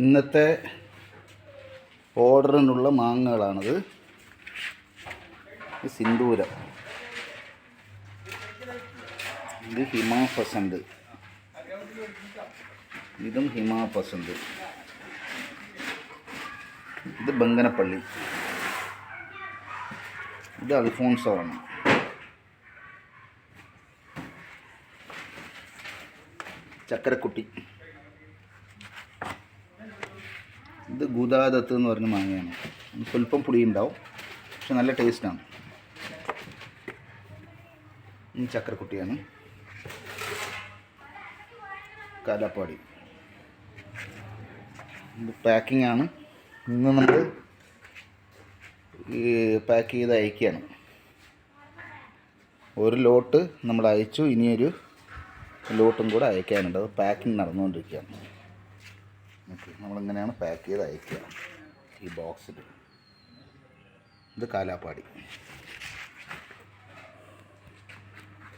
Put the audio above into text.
ഇന്നത്തെ ഓർഡറിനുള്ള മാങ്ങകളാണിത്. സിന്ദൂരം, ഇത് ഹിമാപസന്ത്, ഇതും ഹിമാപസന്ത്, ഇത് ബങ്കനപ്പള്ളി, ഇത് അൽഫോൺസോ ആണ്, ചക്കരക്കുട്ടി, ഇത് ഗുദാദത്ത് എന്ന് പറഞ്ഞ മാങ്ങയാണ്. സ്വല്പം പുളി ഉണ്ടാവും, പക്ഷെ നല്ല ടേസ്റ്റാണ്. ചക്കരക്കുട്ടിയാണ്. കാലാപ്പാടി, ഇത് പാക്കിംഗ് ആണ്. ഇന്ന് നമ്മൾ ഈ പാക്ക് ചെയ്ത് അയക്കുകയാണ്. ഒരു ലോട്ട് നമ്മൾ അയച്ചു, ഇനിയൊരു ലോട്ടും കൂടെ അയക്കാനുണ്ട്. അത് പാക്കിംഗ് നടന്നുകൊണ്ടിരിക്കുകയാണ്. ഓക്കെ, നമ്മളിങ്ങനെയാണ് പാക്ക് ചെയ്ത് അയക്കുക ഈ ബോക്സിൽ. ഇത് കാലാപ്പാടി.